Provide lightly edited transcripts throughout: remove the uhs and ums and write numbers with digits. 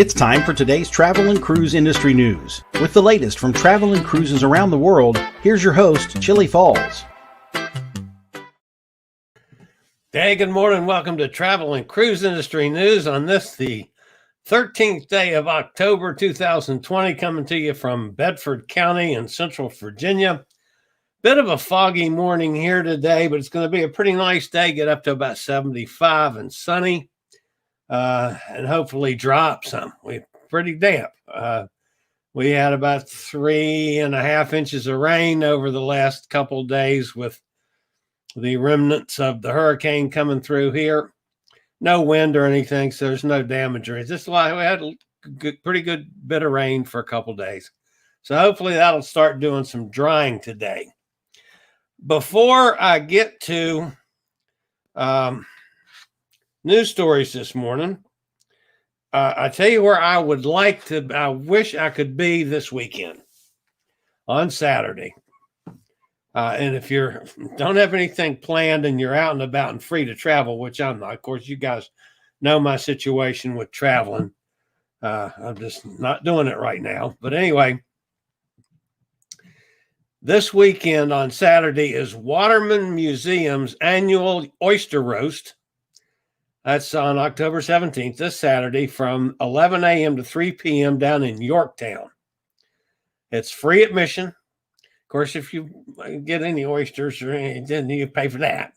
It's time for today's travel and cruise industry news. With the latest from travel and cruises around the world, here's your host, Chillie Falls. Hey, good morning. Welcome to Travel and Cruise Industry News on this, the 13th day of October 2020, coming to you from Bedford County in Central Virginia. Bit of a foggy morning here today, but it's going to be a pretty nice day. Get up to about 75 and sunny, and hopefully drop some. We're pretty damp. We had about 3.5 inches of rain over the last couple days with the remnants of the hurricane coming through here. No wind or anything, so there's no damage or anything. Just like we had a pretty good bit of rain for a couple days. So hopefully that'll start doing some drying today. Before I get to news stories this morning, I tell you where I wish I could be this weekend on Saturday. And if you don't have anything planned and you're out and about and free to travel, which I'm not, of course, you guys know my situation with traveling. I'm just not doing it right now. But anyway, this weekend on Saturday is Waterman Museum's annual Oyster Roast. That's on October 17th, this Saturday, from 11 a.m. to 3 p.m. down in Yorktown. It's free admission. Of course, if you get any oysters or anything, then you pay for that.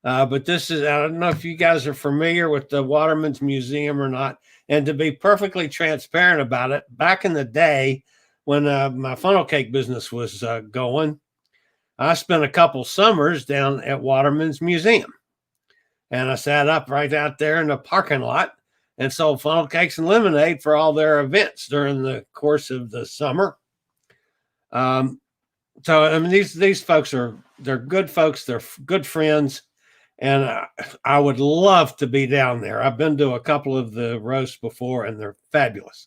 But this is, I don't know if you guys are familiar with the Waterman's Museum or not. And to be perfectly transparent about it, back in the day when my funnel cake business was going, I spent a couple summers down at Waterman's Museum. And I sat up right out there in the parking lot and sold funnel cakes and lemonade for all their events during the course of the summer. So, I mean, these folks they're good folks. They're good friends. And I would love to be down there. I've been to a couple of the roasts before and they're fabulous.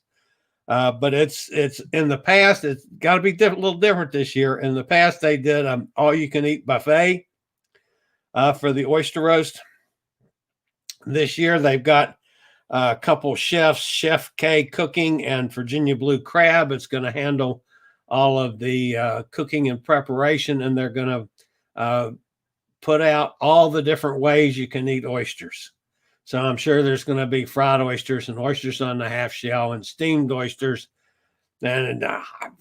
But it's in the past, it's got to be a little different this year. In the past, they did all you can eat buffet for the oyster roast. This year, they've got a couple chefs, Chef K Cooking and Virginia Blue Crab. It's going to handle all of the cooking and preparation, and they're going to put out all the different ways you can eat oysters. So I'm sure there's going to be fried oysters and oysters on the half shell and steamed oysters. And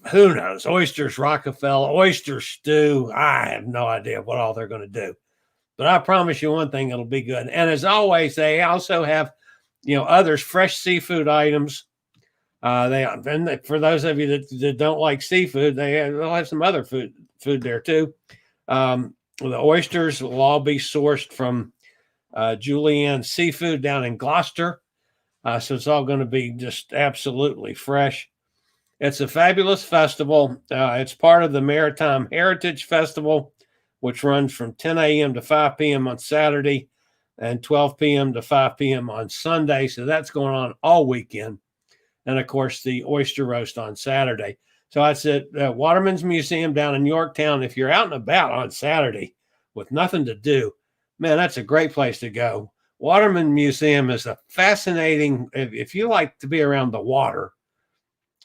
who knows? Oysters Rockefeller, oyster stew. I have no idea what all they're going to do. But I promise you one thing, it'll be good. And as always, they also have, others, fresh seafood items. For those of you that don't like seafood, they'll have some other food there too. The oysters will all be sourced from Julienne Seafood down in Gloucester. So it's all going to be just absolutely fresh. It's a fabulous festival. It's part of the Maritime Heritage Festival, which runs from 10 a.m. to 5 p.m. on Saturday and 12 p.m. to 5 p.m. on Sunday. So that's going on all weekend. And, of course, the oyster roast on Saturday. So it's at Waterman's Museum down in Yorktown. If you're out and about on Saturday with nothing to do, man, that's a great place to go. Waterman Museum is a fascinating, if you like to be around the water,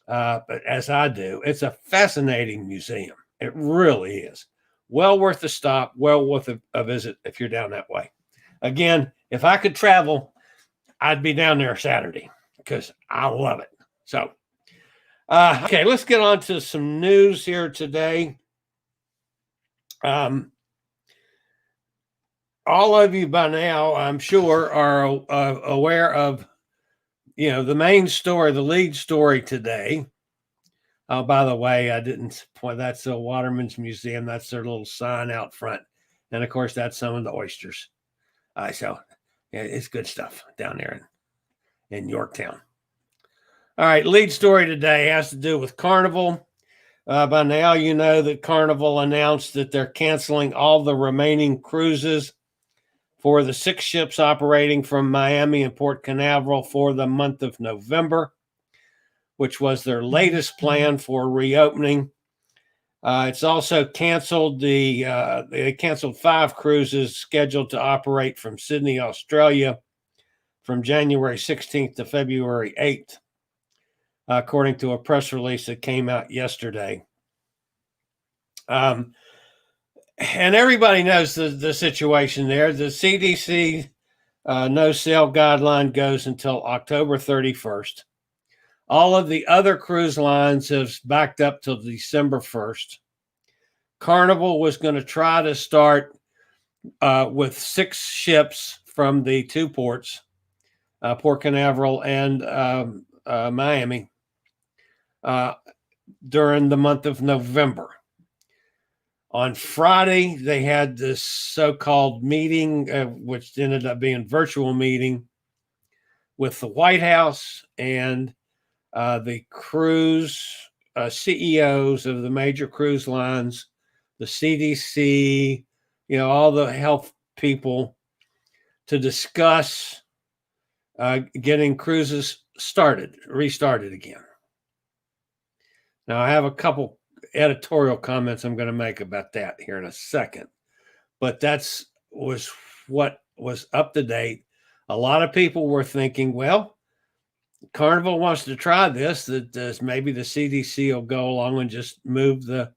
but as I do, it's a fascinating museum. It really is. Well worth a stop, well worth a visit if you're down that way. Again, if I could travel, I'd be down there Saturday because I love it. So, okay, let's get on to some news here today. All of you by now, I'm sure, are aware of, the main story, the lead story today. Oh, by the way, I didn't point. That's the Waterman's Museum. That's their little sign out front. And, of course, that's some of the oysters. So yeah, it's good stuff down there in Yorktown. All right, lead story today has to do with Carnival. By now, you know that Carnival announced that they're canceling all the remaining cruises for the 6 ships operating from Miami and Port Canaveral for the month of November, which was their latest plan for reopening. It's also canceled they canceled 5 cruises scheduled to operate from Sydney, Australia from January 16th to February 8th. according to a press release that came out yesterday. And everybody knows the situation there. The CDC no-sail guideline goes until October 31st. All of the other cruise lines have backed up till December 1st. Carnival was going to try to start with 6 ships from the 2 ports, Port Canaveral and Miami, during the month of November. On Friday, they had this so-called meeting, which ended up being a virtual meeting with the White House and the cruise CEOs of the major cruise lines, the CDC, all the health people, to discuss getting cruises restarted again. Now, I have a couple editorial comments I'm going to make about that here in a second, but was what was up to date. A lot of people were thinking, well, Carnival wants to try this, that maybe the CDC will go along and just move the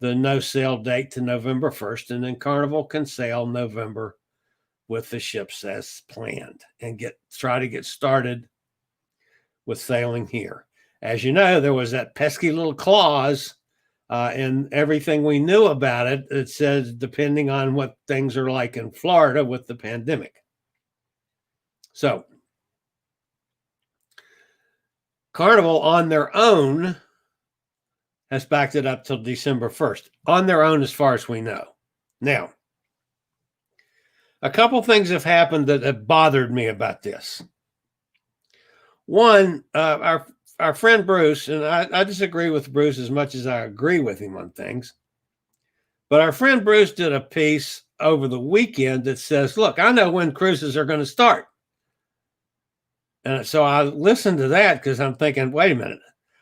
no-sail date to November 1st, and then Carnival can sail November with the ships as planned and try to get started with sailing here. As you know, there was that pesky little clause in everything we knew about it. It says depending on what things are like in Florida with the pandemic. So Carnival on their own has backed it up till December 1st. On their own, as far as we know. Now, a couple things have happened that have bothered me about this. One, our friend Bruce, and I disagree with Bruce as much as I agree with him on things, but our friend Bruce did a piece over the weekend that says, look, I know when cruises are going to start. And so I listened to that because I'm thinking, wait a minute,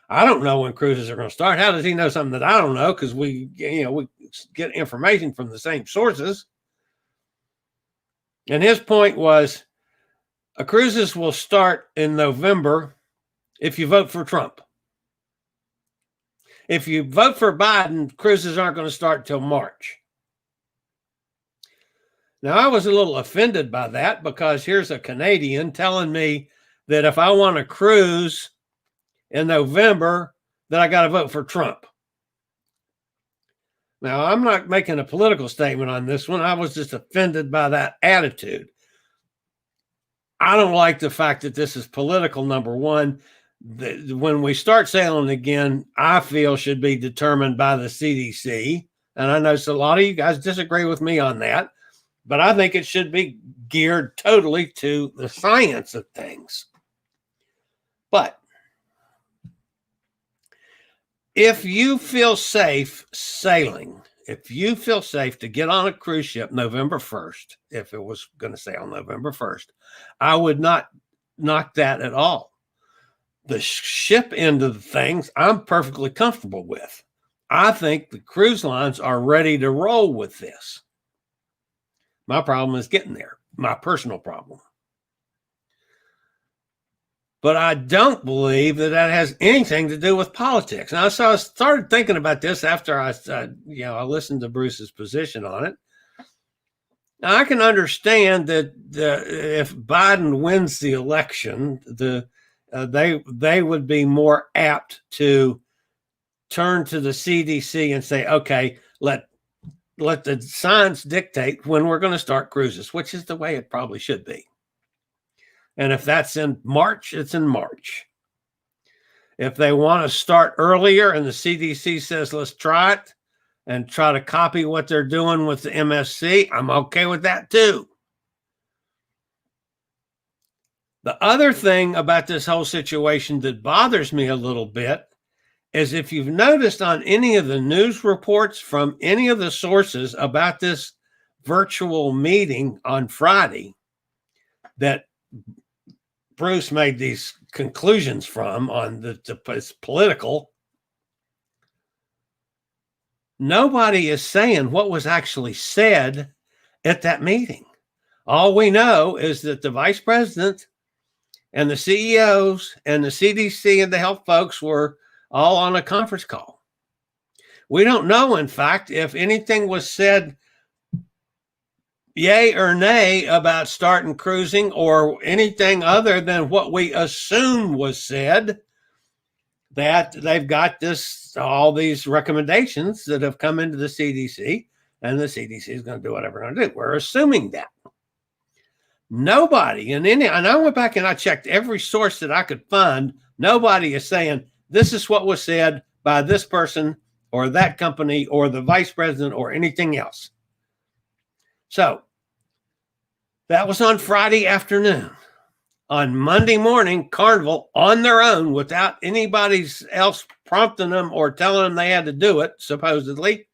I don't know when cruises are going to start. How does he know something that I don't know? Because we get information from the same sources. And his point was, cruises will start in November if you vote for Trump. If you vote for Biden, cruises aren't going to start till March. Now, I was a little offended by that because here's a Canadian telling me that if I want to cruise in November, that I got to vote for Trump. Now, I'm not making a political statement on this one. I was just offended by that attitude. I don't like the fact that this is political, number one. When we start sailing again, I feel should be determined by the CDC. And I know a lot of you guys disagree with me on that, but I think it should be geared totally to the science of things. But if you feel safe sailing, if you feel safe to get on a cruise ship November 1st, if it was going to sail November 1st, I would not knock that at all. The ship end of the things, I'm perfectly comfortable with. I think the cruise lines are ready to roll with this. My problem is getting there, my personal problem. But I don't believe that has anything to do with politics. Now, so I started thinking about this after I listened to Bruce's position on it. Now, I can understand that if Biden wins the election, they would be more apt to turn to the CDC and say, okay, let the science dictate when we're going to start cruises, which is the way it probably should be. And if that's in March, it's in March. If they want to start earlier and the CDC says, let's try it and try to copy what they're doing with the MSC, I'm okay with that too. The other thing about this whole situation that bothers me a little bit is if you've noticed on any of the news reports from any of the sources about this virtual meeting on Friday that Bruce made these conclusions from on it's political, nobody is saying what was actually said at that meeting. All we know is that the vice president and the CEOs and the CDC and the health folks were all on a conference call. We don't know, in fact, if anything was said yay or nay about starting cruising or anything other than what we assume was said, that they've got all these recommendations that have come into the CDC, and the CDC is going to do whatever they're going to do. We're assuming that. Nobody and I went back and I checked every source that I could find. Nobody is saying this is what was said by this person or that company or the vice president or anything else. So that was on Friday afternoon. On Monday morning, Carnival, on their own, without anybody else prompting them or telling them they had to do it, supposedly,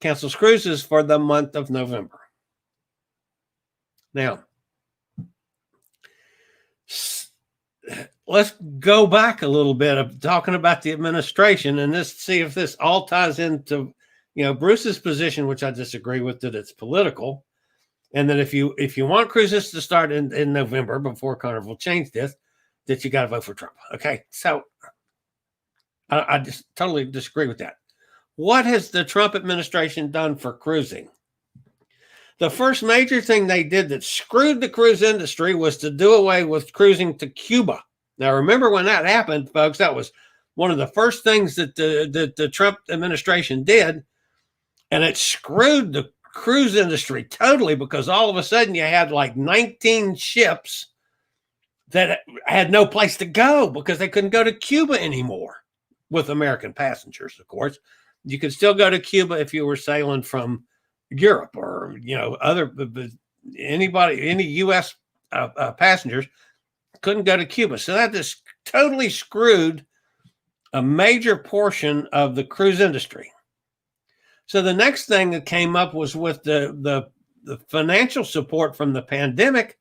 cancels cruises for the month of November. Now, let's go back a little bit of talking about the administration and see if this all ties into, Bruce's position, which I disagree with, that it's political, and that if you want cruises to start in November before Carnival changed this, that you got to vote for Trump. Okay, so I just totally disagree with that. What has the Trump administration done for cruising? The first major thing they did that screwed the cruise industry was to do away with cruising to Cuba. Now, remember when that happened, folks, that was one of the first things that the Trump administration did, and it screwed the cruise industry totally, because all of a sudden you had like 19 ships that had no place to go because they couldn't go to Cuba anymore with American passengers. Of course, you could still go to Cuba if you were sailing from Europe or, any U.S. Passengers couldn't go to Cuba. So that just totally screwed a major portion of the cruise industry. So the next thing that came up was with the financial support from the pandemic,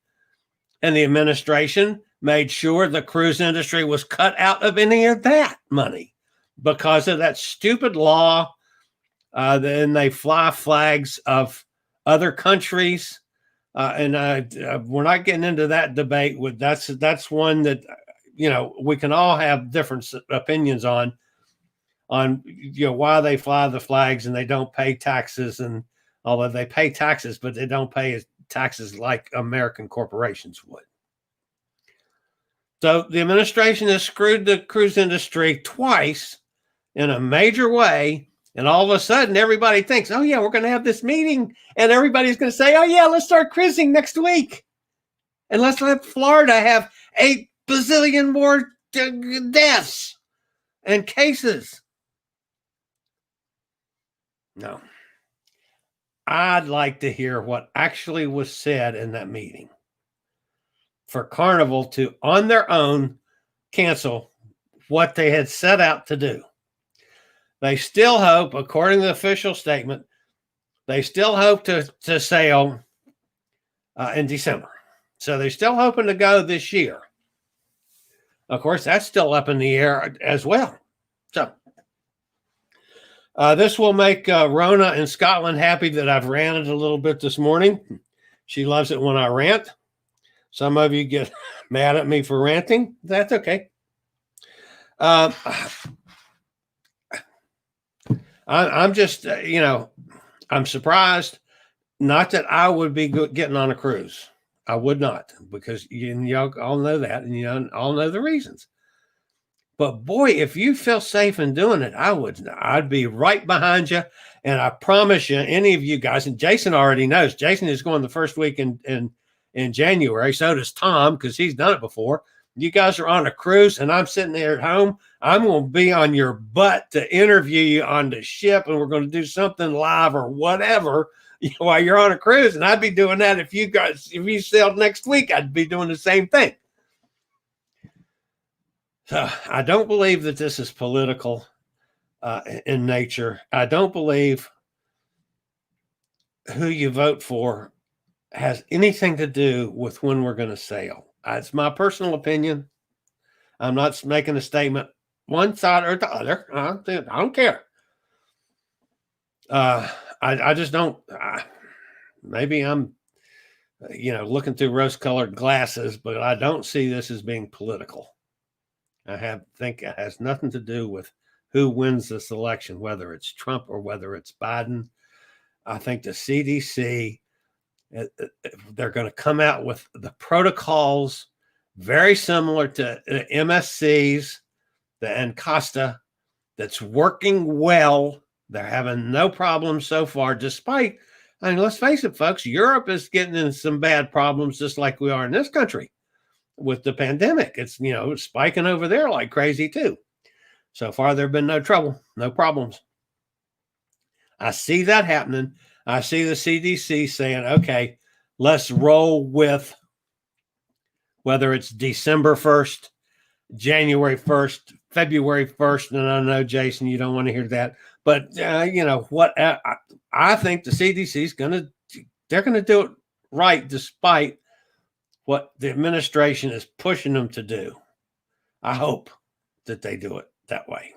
and the administration made sure the cruise industry was cut out of any of that money because of that stupid law. Then they fly flags of other countries, and we're not getting into that debate. That's one that we can all have different opinions on why they fly the flags and they don't pay taxes, and although they pay taxes, but they don't pay taxes like American corporations would. So the administration has screwed the cruise industry twice in a major way. And all of a sudden, everybody thinks, oh, yeah, we're going to have this meeting. And everybody's going to say, oh, yeah, let's start cruising next week. And let's let Florida have 8 bazillion more deaths and cases. No. I'd like to hear what actually was said in that meeting for Carnival to, on their own, cancel what they had set out to do. They still hope, according to the official statement, they still hope to sail in December. So they're still hoping to go this year. Of course, that's still up in the air as well. So this will make Rona in Scotland happy that I've ranted a little bit this morning. She loves it when I rant. Some of you get mad at me for ranting. That's okay. I'm just, I'm surprised. Not that I would be getting on a cruise. I would not, because y'all all know that, and you all know the reasons. But boy, if you feel safe in doing it, I'd be right behind you. And I promise you, any of you guys, and Jason already knows, Jason is going the first week in January. So does Tom, because he's done it before. You guys are on a cruise and I'm sitting there at home. I'm going to be on your butt to interview you on the ship, and we're going to do something live or whatever while you're on a cruise. And I'd be doing that if you sailed next week, I'd be doing the same thing. So I don't believe that this is political in nature. I don't believe who you vote for has anything to do with when we're going to sail. It's my personal opinion. I'm not making a statement one side or the other. I don't care. I just don't. Maybe I'm looking through rose-colored glasses, but I don't see this as being political. I think it has nothing to do with who wins this election, whether it's Trump or whether it's Biden. I think the CDC, they're going to come out with the protocols very similar to MSC's, the Encosta, that's working well. They're having no problems so far, despite, let's face it, folks, Europe is getting in some bad problems just like we are in this country with the pandemic. It's, spiking over there like crazy too. So far, there have been no trouble, no problems. I see that happening. I see the CDC saying, okay, let's roll with whether it's December 1st, January 1st, February 1st. And I know, Jason, you don't want to hear that. But, what I think the CDC is they're going to do it right despite what the administration is pushing them to do. I hope that they do it that way.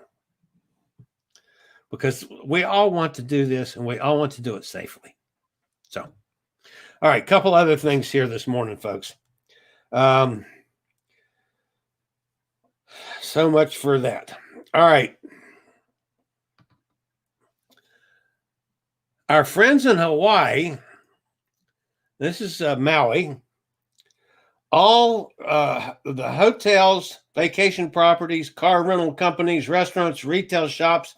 Because we all want to do this and we all want to do it safely. So, all right, couple other things here this morning, folks. So much for that. All right. Our friends in Hawaii, this is Maui, all the hotels, vacation properties, car rental companies, restaurants, retail shops,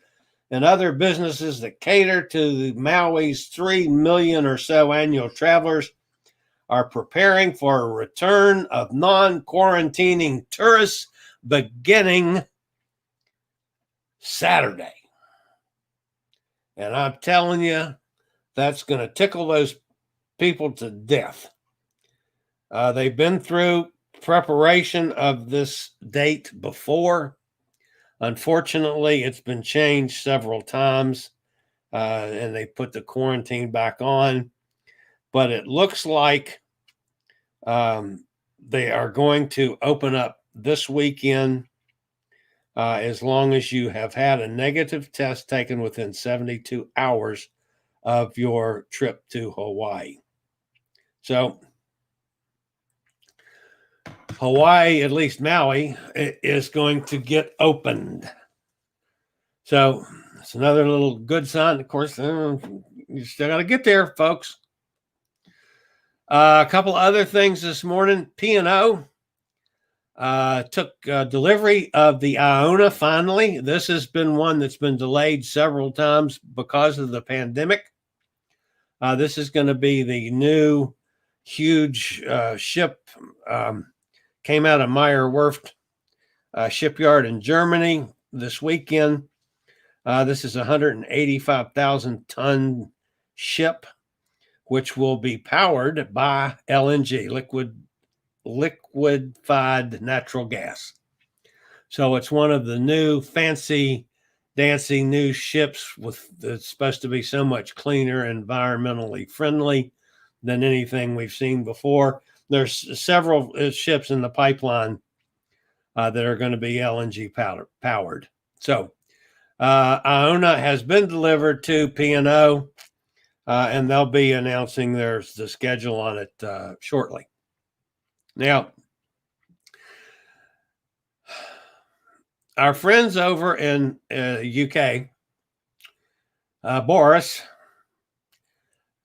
and other businesses that cater to Maui's 3 million or so annual travelers are preparing for a return of non-quarantining tourists beginning Saturday. And I'm telling you, that's going to tickle those people to death. They've been through preparation of this date before. Unfortunately, it's been changed several times, and they put the quarantine back on. But it looks like they are going to open up this weekend as long as you have had a negative test taken within 72 hours of your trip to Hawaii. So Hawaii, at least Maui, is going to get opened. So it's another little good sign. Of course, you still got to get there, folks. A couple other things this morning. P&O took delivery of the Iona finally. This has been one that's been delayed several times because of the pandemic. This is going to be the new huge ship. Came out of Meyer-Werft shipyard in Germany this weekend. This is a 185,000 ton ship, which will be powered by LNG, liquefied natural gas. So it's one of the new fancy dancy new ships that's supposed to be so much cleaner, environmentally friendly than anything we've seen before. There's several ships in the pipeline that are going to be LNG powered. So Iona has been delivered to P&O, and they'll be announcing the schedule on it shortly. Now, our friends over in UK, Boris,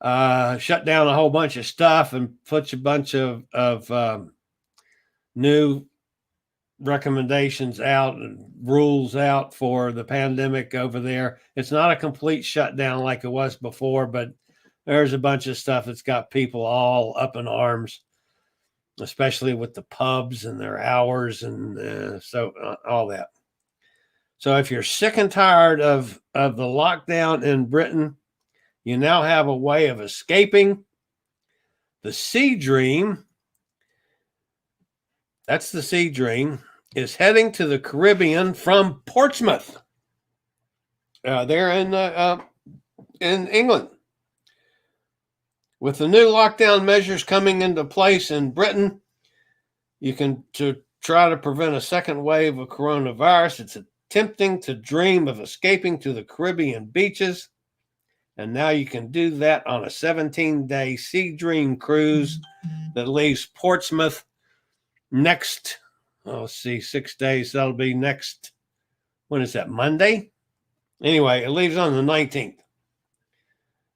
shut down a whole bunch of stuff and put a bunch of new recommendations out and rules out for the pandemic over there. It's not a complete shutdown like it was before, but there's a bunch of stuff that's got people all up in arms, especially with the pubs and their hours and all that. So if you're sick and tired of the lockdown in Britain, you now have a way of escaping. The SeaDream, that's the SeaDream, is heading to the Caribbean from Portsmouth. They're in England. With the new lockdown measures coming into place in Britain, to try to prevent a second wave of coronavirus, it's tempting to dream of escaping to the Caribbean beaches And now you can do that on a 17-day SeaDream cruise that leaves Portsmouth next, let's see, 6 days. That'll be next, when is that, Monday? Anyway, it leaves on the 19th.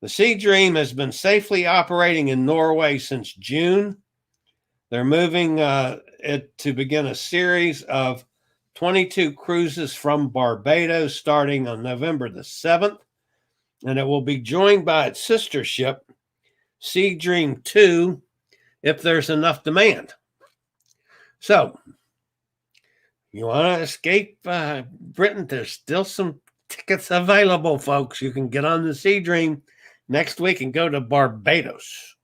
The SeaDream has been safely operating in Norway since June. They're moving it to begin a series of 22 cruises from Barbados starting on November the 7th. And it will be joined by its sister ship, SeaDream 2, if there's enough demand. So, you want to escape Britain? There's still some tickets available, folks. You can get on the SeaDream next week and go to Barbados.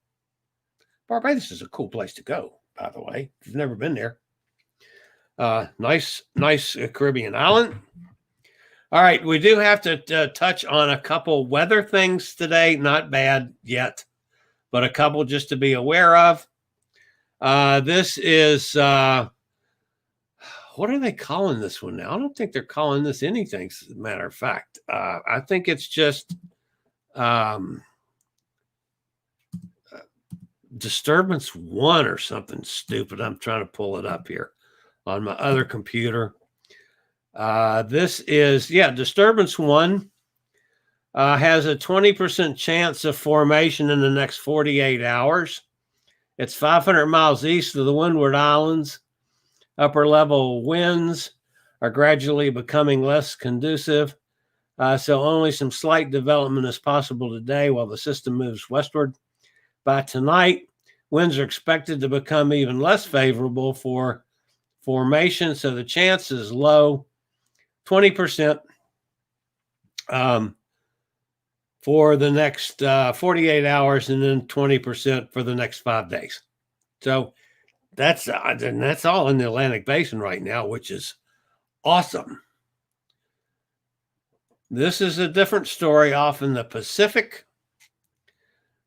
Barbados is a cool place to go, by the way, if you've never been there. Nice Caribbean island. All right, we do have to touch on a couple weather things today. Not bad yet, but a couple just to be aware of. This is, what are they calling this one now? I don't think they're calling this anything, as a matter of fact. I think it's just Disturbance 1 or something stupid. I'm trying to pull it up here on my other computer. This is, Disturbance 1 has a 20% chance of formation in the next 48 hours. It's 500 miles east of the Windward Islands. Upper level winds are gradually becoming less conducive. So only some slight development is possible today while the system moves westward. By tonight, winds are expected to become even less favorable for formation. So the chance is low. 20% for the next 48 hours, and then 20% for the next 5 days. So that's all in the Atlantic Basin right now, which is awesome. This is a different story off in the Pacific.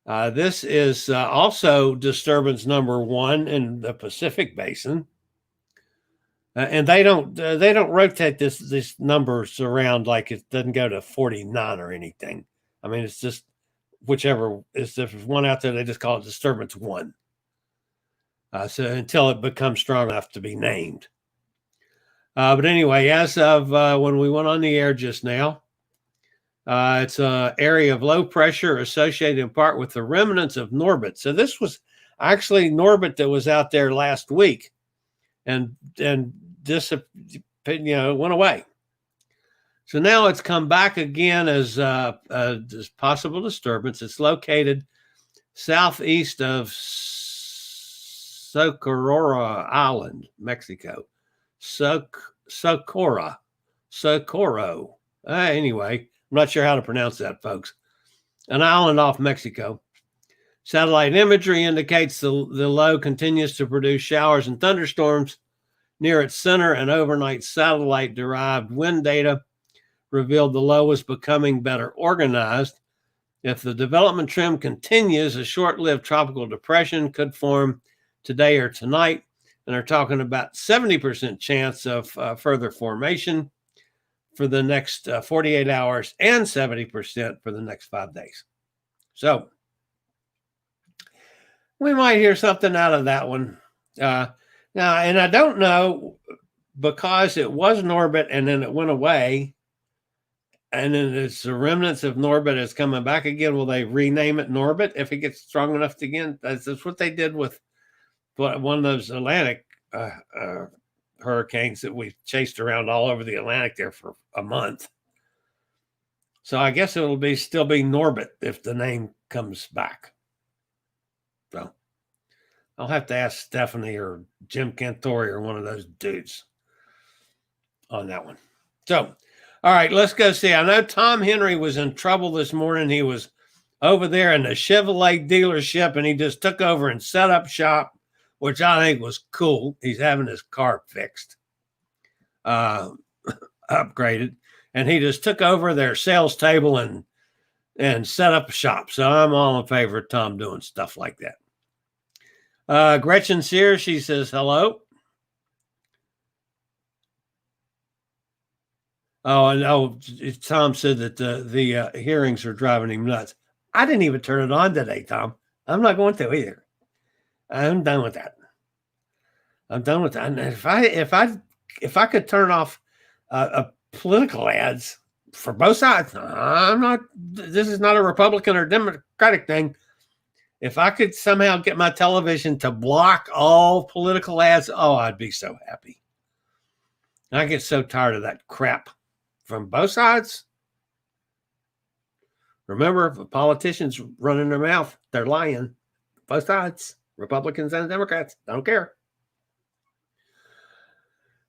This is also disturbance number 1 in the Pacific Basin. And they don't rotate these numbers around like it doesn't go to 49 or anything. I mean, it's just whichever is, if there's one out there, they just call it disturbance 1. So until it becomes strong enough to be named. But anyway, as of when we went on the air just now, it's an area of low pressure associated in part with the remnants of Norbit. So this was actually Norbit that was out there last week. And went away. So now it's come back again as possible disturbance. It's located southeast of Socorro Island, Mexico. Socorro. Anyway, I'm not sure how to pronounce that, folks. An island off Mexico. Satellite imagery indicates the low continues to produce showers and thunderstorms near its center, and overnight satellite-derived wind data revealed the low was becoming better organized. If the development trend continues, a short-lived tropical depression could form today or tonight, and they're talking about 70% chance of further formation for the next 48 hours and 70% for the next 5 days. So we might hear something out of that one. Now, and I don't know, because it was Norbit and then it went away, and then it's the remnants of Norbit is coming back again. Will they rename it Norbit if it gets strong enough to again? That's what they did with one of those Atlantic hurricanes that we chased around all over the Atlantic there for a month. So I guess it will still be Norbit if the name comes back. So I'll have to ask Stephanie or Jim Cantori or one of those dudes on that one. So, all right, let's go see. I know Tom Henry was in trouble this morning. He was over there in the Chevrolet dealership, and he just took over and set up shop, which I think was cool. He's having his car fixed, upgraded, and he just took over their sales table and set up a shop. So I'm all in favor of Tom doing stuff like that. Gretchen's here. She says hello. Oh, and Tom said that the hearings are driving him nuts. I didn't even turn it on today, Tom. I'm not going to either. I'm done with that. I'm done with that. And if I could turn off political ads for both sides, I'm not. This is not a Republican or Democratic thing. If I could somehow get my television to block all political ads, oh, I'd be so happy. I get so tired of that crap from both sides. Remember, if politicians running their mouth, they're lying. Both sides, Republicans and Democrats, don't care.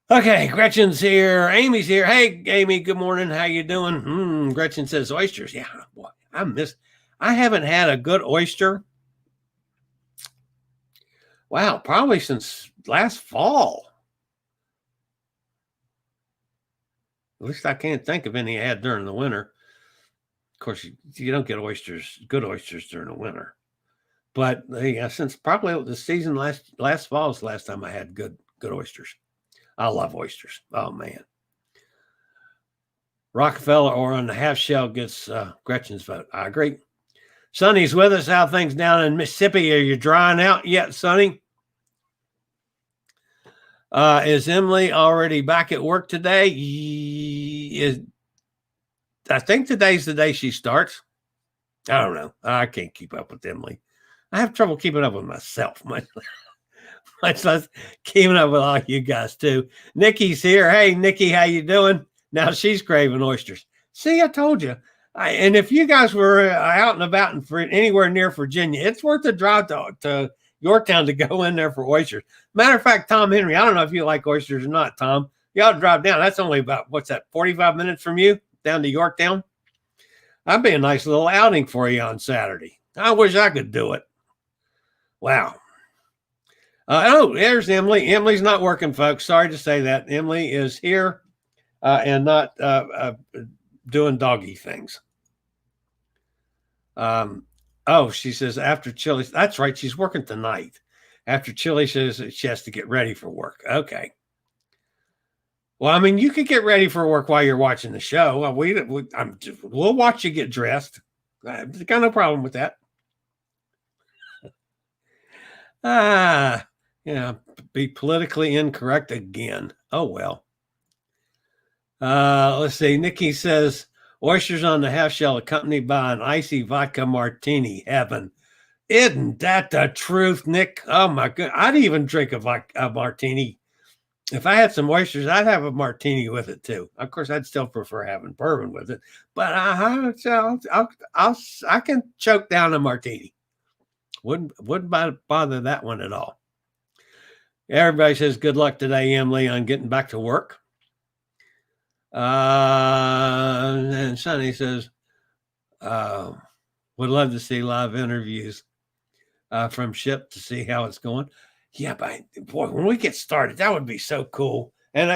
Okay, Gretchen's here. Amy's here. Hey, Amy, good morning. How you doing? Gretchen says oysters. Yeah, boy, I haven't had a good oyster. Wow, probably since last fall. At least I can't think of any I had during the winter. Of course, you don't get good oysters during the winter. But since probably the season last fall is the last time I had good oysters. I love oysters. Oh, man. Rockefeller or on the half shell gets Gretchen's vote. I agree. Sonny's with us. How things down in Mississippi? Are you drying out yet, Sonny? Is Emily already back at work today? I think today's the day she starts. I don't know. I can't keep up with Emily. I have trouble keeping up with myself. Much less keeping up with all you guys too. Nikki's here. Hey, Nikki, how you doing? Now she's craving oysters. See, I told you. And if you guys were out and about anywhere near Virginia, it's worth a drive to Yorktown to go in there for oysters. Matter of fact, Tom Henry, I don't know if you like oysters or not, Tom. You ought to drive down. That's only about, 45 minutes from you down to Yorktown? That'd be a nice little outing for you on Saturday. I wish I could do it. Wow. There's Emily. Emily's not working, folks. Sorry to say that. Emily is here and not doing doggy things. She says after Chillie. That's right. She's working tonight. After Chillie says she has to get ready for work. Okay. Well, I mean, you could get ready for work while you're watching the show. We'll watch you get dressed. I've got no problem with that. Be politically incorrect again. Oh, well. Let's see. Nikki says, oysters on the half shell accompanied by an icy vodka martini. Heaven. Isn't that the truth, Nick? Oh, my God. I'd even drink a martini. If I had some oysters, I'd have a martini with it, too. Of course, I'd still prefer having bourbon with it. But I can choke down a martini. Wouldn't bother that one at all. Everybody says good luck today, Emily, on getting back to work. And Sonny says, would love to see live interviews from ship to see how it's going. Yeah, but boy, when we get started, that would be so cool. And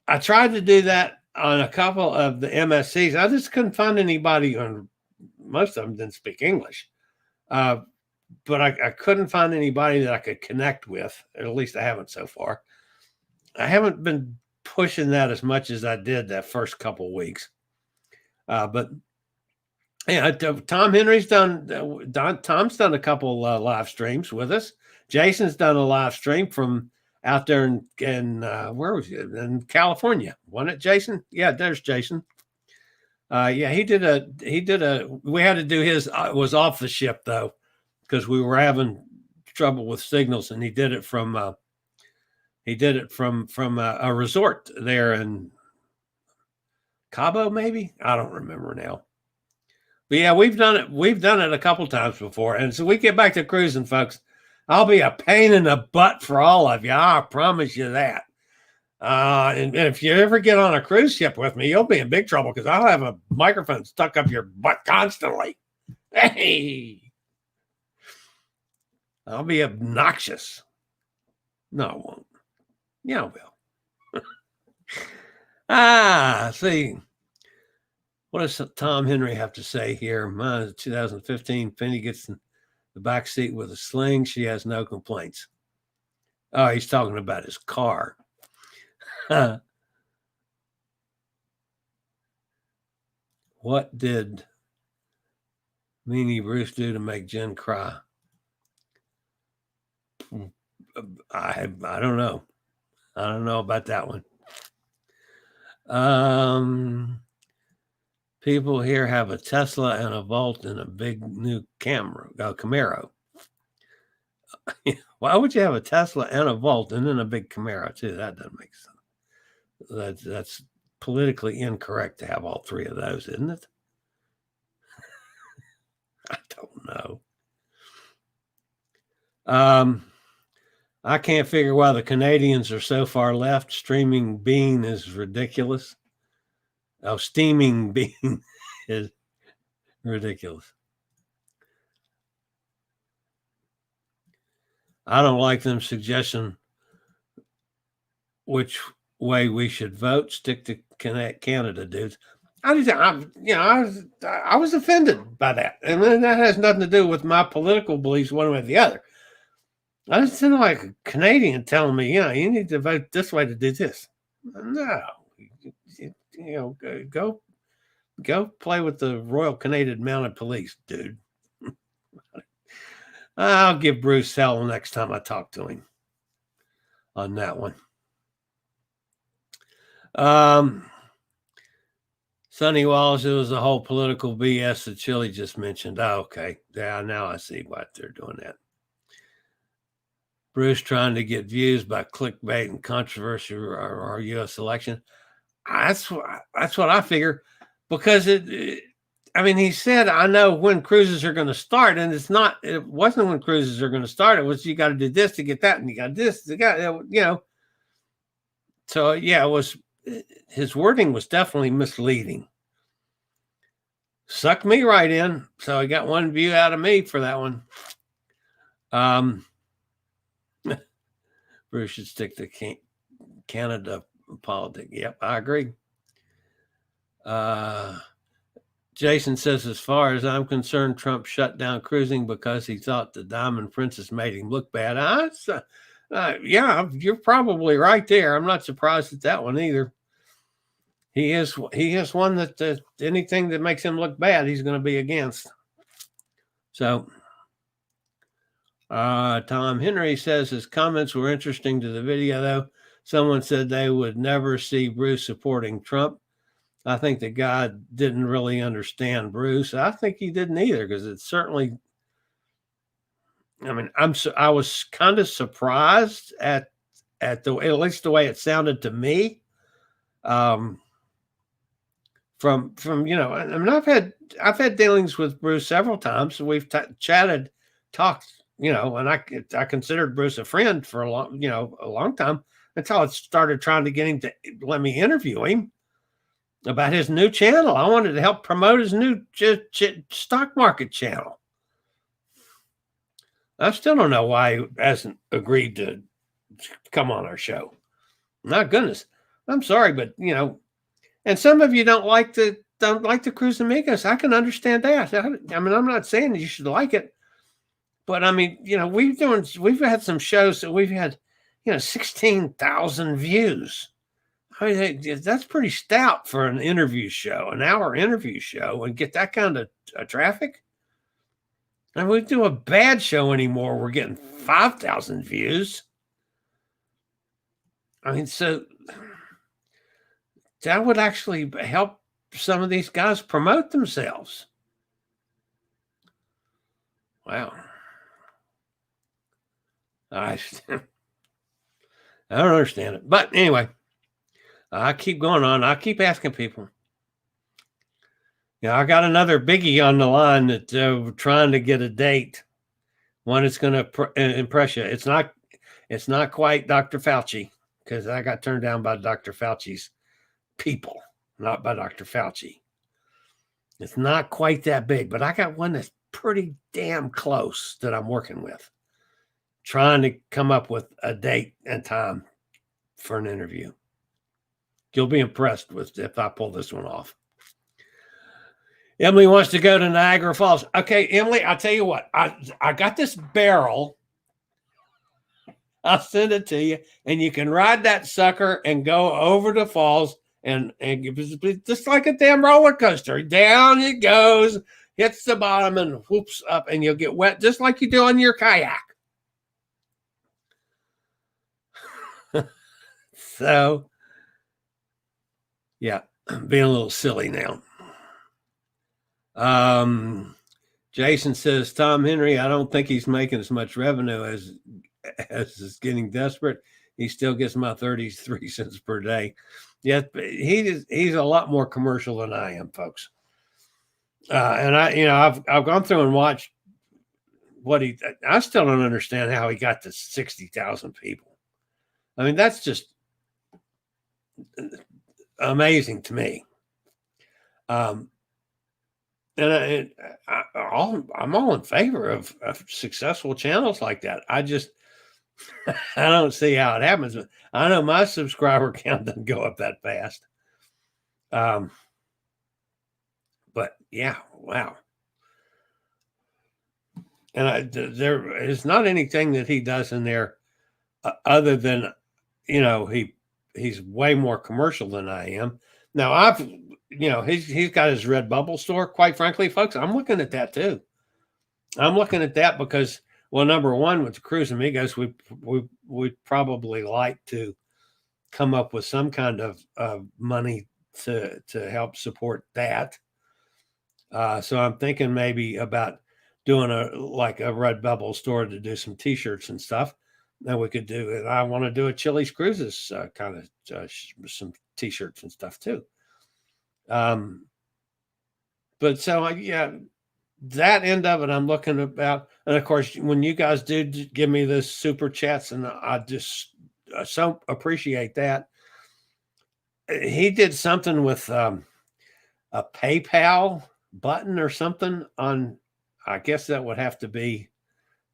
I tried to do that on a couple of the MSCs. I just couldn't find anybody on. Most of them didn't speak English, but I couldn't find anybody that I could connect with. At least I haven't so far. I haven't been pushing that as much as I did that first couple of weeks. But yeah, Tom Henry's done. Tom's done a couple live streams with us. Jason's done a live stream from out there in where was it? In California, wasn't it, Jason? Yeah, there's Jason. He did a. We had to do his. It was off the ship though, because we were having trouble with signals, and he did it from. A resort there in Cabo, maybe. I don't remember now. But yeah, we've done it. We've done it a couple times before, and so we get back to cruising, folks. I'll be a pain in the butt for all of you. I promise you that. And if you ever get on a cruise ship with me, you'll be in big trouble because I'll have a microphone stuck up your butt constantly. Hey, I'll be obnoxious. No, I won't. Yeah, I will. See. What does Tom Henry have to say here? Mine is 2015. Penny gets in the back seat with a sling. She has no complaints. Oh, he's talking about his car. What did Meanie Bruce do to make Jen cry? I don't know. I don't know about that one. People here have a Tesla and a Volt and a big new Camaro. Why would you have a Tesla and a Volt and then a big Camaro too? That doesn't make sense. That's politically incorrect to have all three of those, isn't it? I don't know. I can't figure why the Canadians are so far left. Streaming bean is ridiculous. Oh, steaming bean is ridiculous. I don't like them suggesting which way we should vote. Stick to Canada, dudes. I was offended by that, and that has nothing to do with my political beliefs one way or the other. I just didn't like a Canadian telling me, you need to vote this way to do this. No, go play with the Royal Canadian Mounted Police, dude. I'll give Bruce hell next time I talk to him on that one. Sonny Wallace, it was the whole political BS that Chillie just mentioned. Oh, okay. Yeah, now I see why they're doing that. Bruce trying to get views by clickbait and controversy or our U.S. election. That's what I figure, because he said, I know when cruises are going to start, and it wasn't when cruises are going to start. It was, you got to do this to get that, and you got this, So, yeah, his wording was definitely misleading. Sucked me right in. So I got one view out of me for that one. Bruce should stick to Canada politics. Yep, I agree. Jason says, as far as I'm concerned, Trump shut down cruising because he thought the Diamond Princess made him look bad. Yeah, you're probably right there. I'm not surprised at that one either. He is one that anything that makes him look bad, he's going to be against. So, Tom Henry says his comments were interesting to the video, though. Someone said they would never see Bruce supporting Trump. I think the guy didn't really understand Bruce. I think he didn't either, because it's certainly, I was kind of surprised at least the way it sounded to me. I've had dealings with Bruce several times. We've talked, and I considered Bruce a friend for a long time, until I started trying to get him to let me interview him about his new channel. I wanted to help promote his new stock market channel. I still don't know why he hasn't agreed to come on our show. My goodness. I'm sorry, but and some of you don't like the Cruise Amigos. I can understand that. I'm not saying that you should like it, but we've had some shows that we've had 16,000 views. That's pretty stout for an interview show, an hour interview show, and get that kind of traffic. And we do a bad show anymore, we're getting 5,000 views. So that would actually help some of these guys promote themselves. Wow. I don't understand it. But anyway, I keep going on. I keep asking people. I got another biggie on the line that we're trying to get a date. One that's going to impress you. It's not quite Dr. Fauci, because I got turned down by Dr. Fauci's people, not by Dr. Fauci. It's not quite that big, but I got one that's pretty damn close that I'm working with, trying to come up with a date and time for an interview. You'll be impressed if I pull this one off. Emily wants to go to Niagara Falls. Okay, Emily, I'll tell you what. I got this barrel. I'll send it to you, and you can ride that sucker and go over the falls and it was just like a damn roller coaster. Down it goes, hits the bottom, and whoops up, and you'll get wet just like you do on your kayak. So, yeah, I'm being a little silly now. Jason says, Tom Henry, I don't think he's making as much revenue as is getting desperate. He still gets my 33 cents per day. Yes, but he's a lot more commercial than I am, folks. And I've gone through and watched I still don't understand how he got to 60,000 people. I mean, that's just amazing to me. And I'm all in favor of successful channels like that. I don't see how it happens. I know my subscriber count doesn't go up that fast. But yeah, wow. And there is not anything that he does in there other than, he's way more commercial than I am. Now he's got his Redbubble store. Quite frankly, folks, I'm looking at that too. I'm looking at that because, well, number one, with the Cruise Amigos, we probably like to come up with some kind of money to help support that. So I'm thinking maybe about doing a Redbubble store to do some T-shirts and stuff. That we could do, and I want to do a Chillie Cruises kind of some T-shirts and stuff too. But so that end of it, I'm looking about, and of course, when you guys do give me the super chats, and I just so appreciate that. He did something with a PayPal button or something on. I guess that would have to be.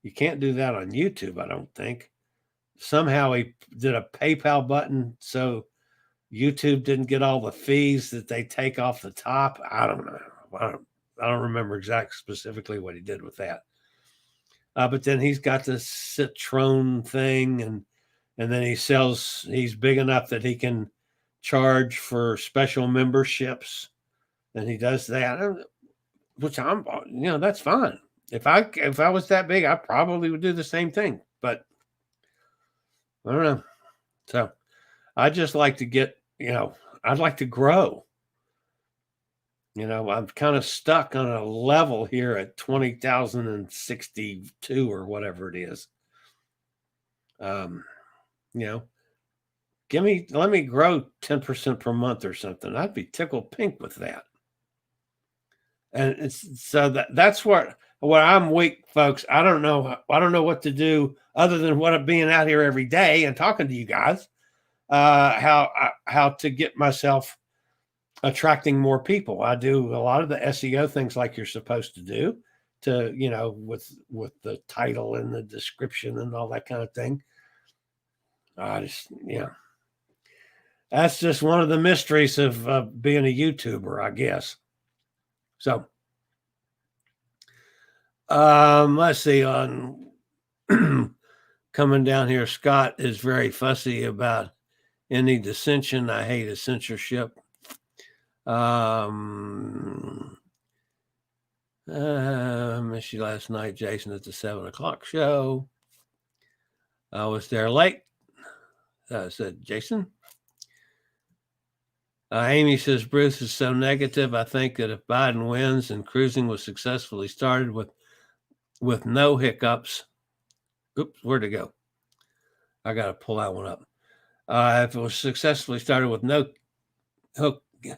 You can't do that on YouTube, I don't think. Somehow he did a PayPal button so YouTube didn't get all the fees that they take off the top. I don't know. I don't remember exactly specifically what he did with that. But then he's got this Citroen thing, and then he's big enough that he can charge for special memberships, and he does that, which that's fine. If I was that big, I probably would do the same thing, but I don't know. So I just like to get, I'd like to grow. I'm kind of stuck on a level here at 20,062 or whatever it is. Let me grow 10% per month or something. I'd be tickled pink with that. And that's what I'm weak, folks. I don't know what to do other than being out here every day and talking to you guys. How to get myself attracting more people. I do a lot of the SEO things like you're supposed to do, with the title and the description and all that kind of thing. That's just one of the mysteries of being a YouTuber, I guess. So, let's see. On coming down here, Scott is very fussy about any dissension. I hate a censorship. Missed you last night, Jason, at the 7:00 show. I was there late. Said Jason. Amy says, Bruce is so negative. I think that if Biden wins and cruising was successfully started with no hiccups. Oops, where'd it go? I got to pull that one up. If it was successfully started with no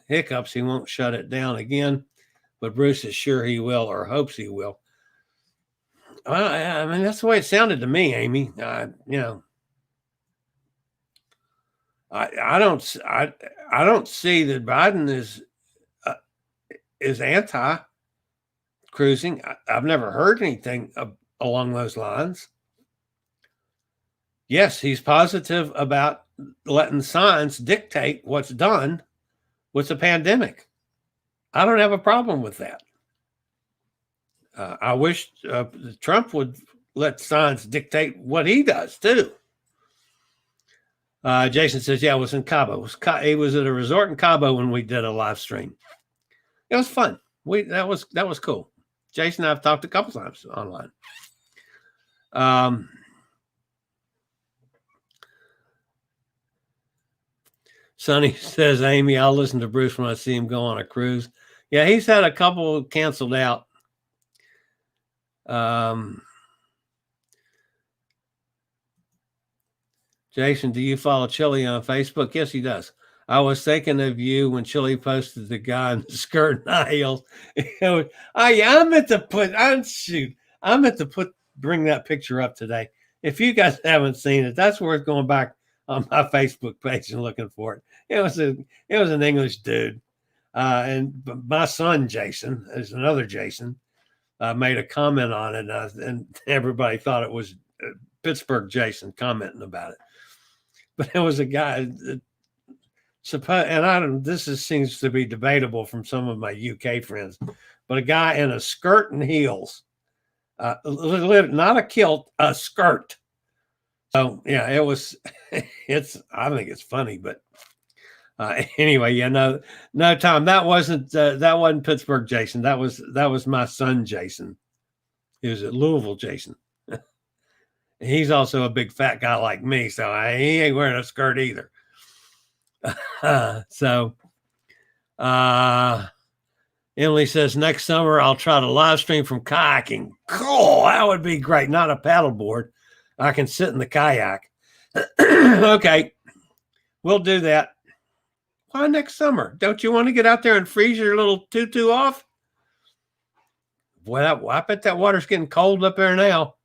hiccups, he won't shut it down again. But Bruce is sure he will, or hopes he will. I mean, that's the way it sounded to me, Amy. I don't see that Biden is anti-cruising. I've never heard anything along those lines. Yes, he's positive about letting science dictate what's done with the pandemic. I don't have a problem with that. I wish Trump would let science dictate what he does too. Jason says, yeah, it was in Cabo. It was at a resort in Cabo when we did a live stream. It was fun. That was cool. Jason and I've talked a couple times online. Sonny says, Amy, I'll listen to Bruce when I see him go on a cruise. Yeah, he's had a couple canceled out. Jason, do you follow Chillie on Facebook? Yes, he does. I was thinking of you when Chillie posted the guy in the skirt and high heels. Oh yeah, I meant to bring that picture up today. If you guys haven't seen it, that's worth going back on my Facebook page and looking for it. It was an English dude, and my son Jason, there's another Jason, made a comment on it, and everybody thought it was Pittsburgh Jason commenting about it. But it was a guy. Seems to be debatable from some of my UK friends, but a guy in a skirt and heels, not a kilt, a skirt. So yeah, it was. I think it's funny, but anyway, yeah, no, Tom, that wasn't Pittsburgh Jason. That was my son Jason. He was at Louisville Jason. He's also a big fat guy like me, so he ain't wearing a skirt either. Emily says, next summer I'll try to live stream from kayaking. Cool, that would be great. Not a paddleboard. I can sit in the kayak. Okay, we'll do that. Why next summer? Don't you want to get out there and freeze your little tutu off? Boy, I bet that water's getting cold up there now.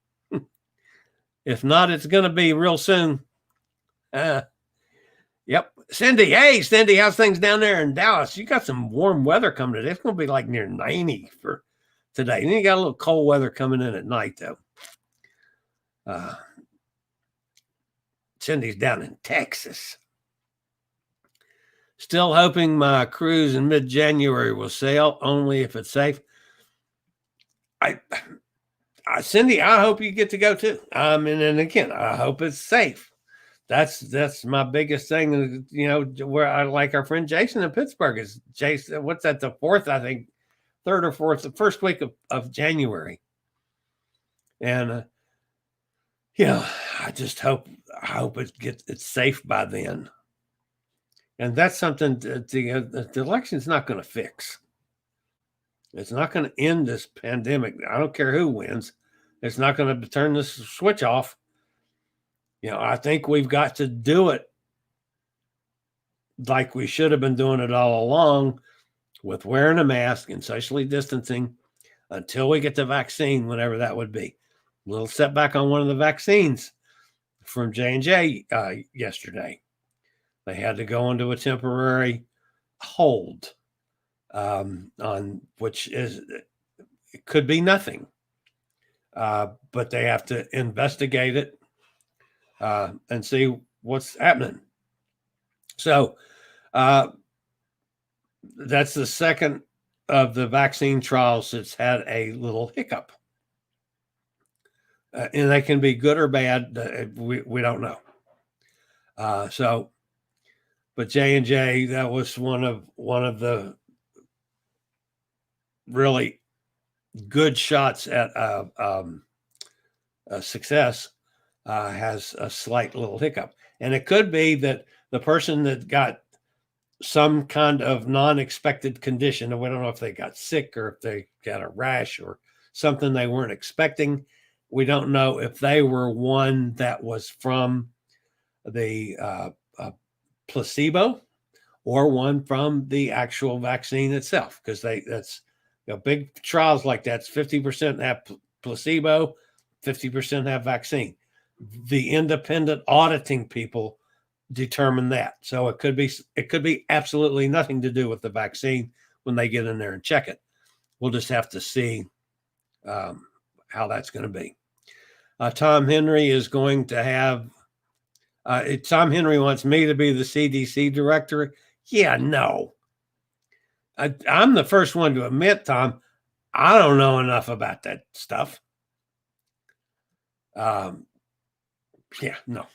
If not, it's going to be real soon. Yep. Cindy, hey, Cindy, how's things down there in Dallas? You got some warm weather coming today. It's going to be like near 90 for today. And you got a little cold weather coming in at night, though. Cindy's down in Texas. Still hoping my cruise in mid-January will sail, only if it's safe. Cindy, I hope you get to go too. And again, I hope it's safe. That's my biggest thing. Where I like our friend Jason in Pittsburgh is Jason. What's that? The 4th, I think, 3rd or 4th, the first week of January. And I just hope it's safe by then. And that's something the election's not going to fix. It's not going to end this pandemic. I don't care who wins. It's not going to turn this switch off. I think we've got to do it like we should have been doing it all along, with wearing a mask and socially distancing until we get the vaccine, whenever that would be. A little setback on one of the vaccines from J&J yesterday. They had to go into a temporary hold on which it could be nothing. But they have to investigate it and see what's happening. So that's the second of the vaccine trials that's had a little hiccup. And they can be good or bad. We don't know. But J&J, that was one of the really good shots at success, has a slight little hiccup. And it could be that the person that got some kind of non-expected condition, and we don't know if they got sick or if they got a rash or something they weren't expecting. We don't know if they were one that was from the placebo or one from the actual vaccine itself, because that's big trials like that's 50% have placebo, 50% have vaccine. The independent auditing people determine that. So it could be absolutely nothing to do with the vaccine when they get in there and check it. We'll just have to see how that's going to be. Tom Henry is going to have. Tom Henry wants me to be the CDC director. Yeah, no. I'm the first one to admit, Tom, I don't know enough about that stuff. Yeah, no.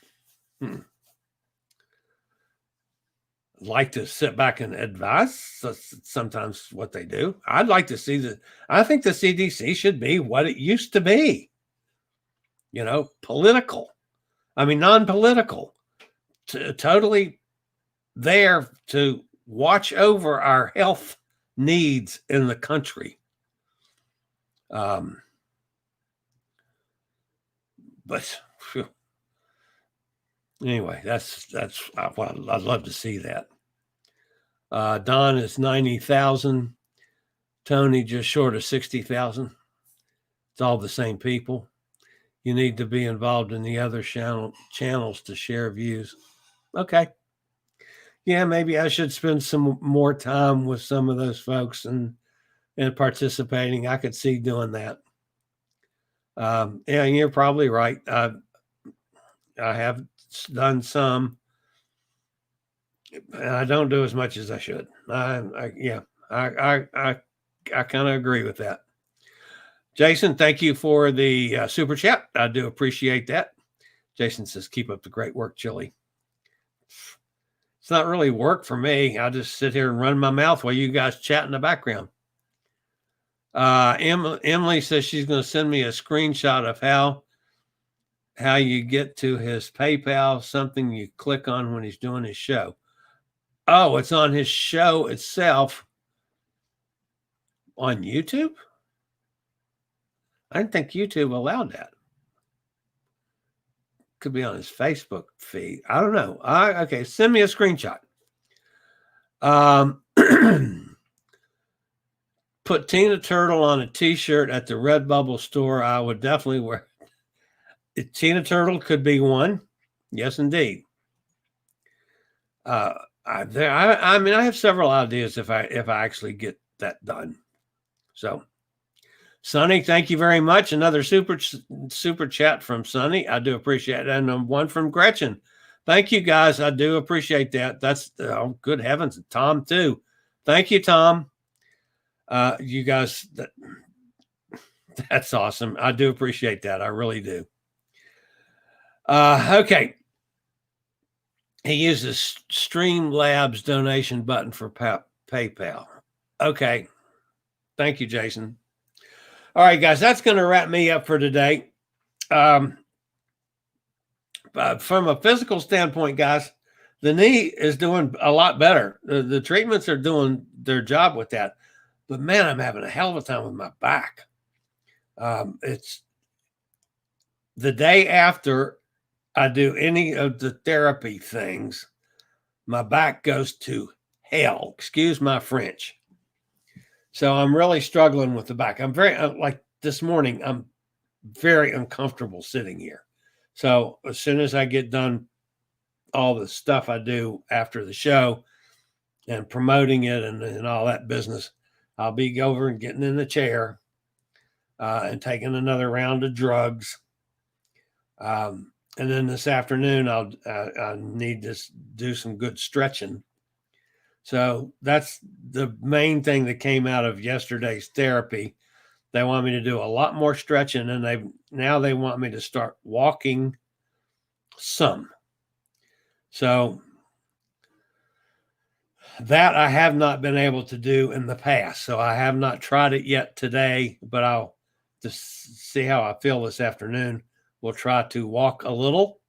like to sit back and advise. That's sometimes what they do. I'd like to see I think the CDC should be what it used to be. Political. I mean, non-political. Totally there to watch over our health needs in the country. But anyway, that's well, I'd love to see that. Don is 90,000. Tony just short of 60,000. It's all the same people. You need to be involved in the other channels to share views. Okay. Yeah, maybe I should spend some more time with some of those folks and participating. I could see doing that. Yeah, you're probably right. I have done some, and I don't do as much as I should. I kind of agree with that. Jason, thank you for the super chat. I do appreciate that. Jason says, keep up the great work, Chillie. It's not really work for me. I just sit here and run my mouth while you guys chat in the background. Emily says she's going to send me a screenshot of how you get to his PayPal, something you click on when he's doing his show. Oh, it's on his show itself on YouTube? I didn't think YouTube allowed that. Could be on his Facebook feed. I don't know. Okay, send me a screenshot. Put Tina Turtle on a t-shirt at the Redbubble store. I would definitely wear it. Tina Turtle could be one. Yes, indeed. I mean, I have several ideas if I actually get that done. So, Sonny, thank you very much. Another super chat from Sonny. I do appreciate it. And one from Gretchen. Thank you, guys. I do appreciate that. That's good heavens. Tom, too. Thank you, Tom. You guys, that's awesome. I do appreciate that. I really do. Okay. He uses Streamlabs donation button for PayPal. Okay. Thank you, Jason. All right, guys, that's going to wrap me up for today. From a physical standpoint, guys, the knee is doing a lot better. The treatments are doing their job with that. But, man, I'm having a hell of a time with my back. It's the day after I do any of the therapy things, my back goes to hell. Excuse my French. So I'm really struggling with the back. I'm very, like this morning, I'm very uncomfortable sitting here. So as soon as I get done all the stuff I do after the show and promoting it and all that business, I'll be over and getting in the chair and taking another round of drugs. And then this afternoon, I need to do some good stretching. So that's the main thing that came out of yesterday's therapy. They want me to do a lot more stretching, and now they want me to start walking some. So that I have not been able to do in the past. So I have not tried it yet today, but I'll just see how I feel this afternoon. We'll try to walk a little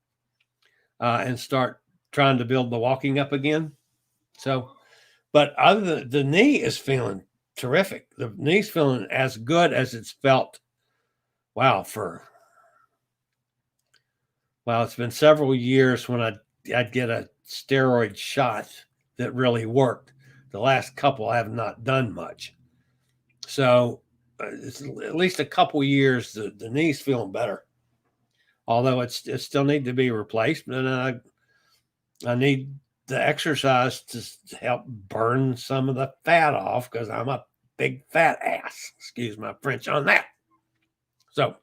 and start trying to build the walking up again. So, but other than the knee is feeling terrific. The knee's feeling as good as it's felt. Wow, it's been several years when I'd get a steroid shot that really worked. The last couple I have not done much. So it's at least a couple years, the knee's feeling better. Although it still need to be replaced, and I need the exercise to help burn some of the fat off because I'm a big fat ass. Excuse my French on that. So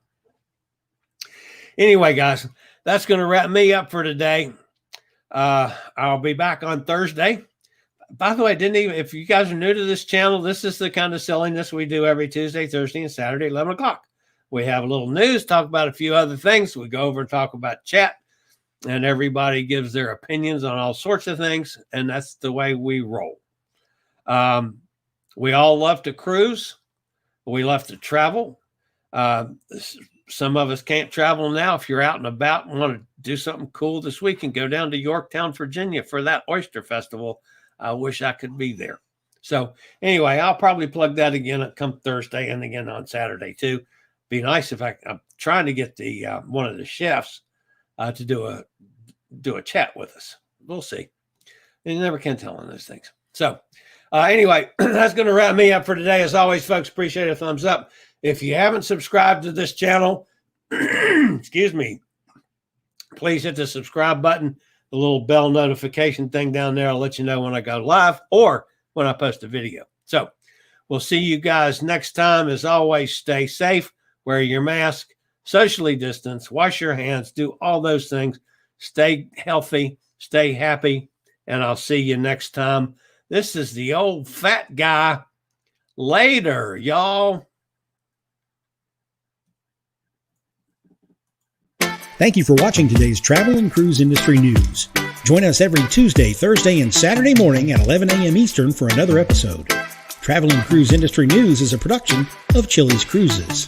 anyway, guys, that's going to wrap me up for today. I'll be back on Thursday. By the way, if you guys are new to this channel, this is the kind of silliness we do every Tuesday, Thursday, and Saturday, 11 o'clock. We have a little news, talk about a few other things. We go over and talk about chat. and everybody gives their opinions on all sorts of things, and that's the way we roll. We all love to cruise. We love to travel. Some of us can't travel now. If you're out and about and want to do something cool this weekend, go down to Yorktown, Virginia for that oyster festival. I wish I could be there. So anyway, I'll probably plug that again come Thursday and again on Saturday too. Be nice if I'm trying to get the one of the chefs to do a chat with us. We'll see. You never can tell on those things. So anyway, that's going to wrap me up for today. As always, folks, appreciate a thumbs up. If you haven't subscribed to this channel, excuse me, please hit the subscribe button, the little bell notification thing down there. I'll let you know when I go live or when I post a video. So we'll see you guys next time. As always, stay safe. Wear your mask, socially distance, wash your hands, do all those things. Stay healthy, stay happy, and I'll see you next time. This is the old fat guy. Later, y'all. Thank you for watching today's travel and cruise industry news. Join us every Tuesday, Thursday, and Saturday morning at 11 a.m. Eastern for another episode. Travel and Cruise Industry News is a production of Chillie's Cruises.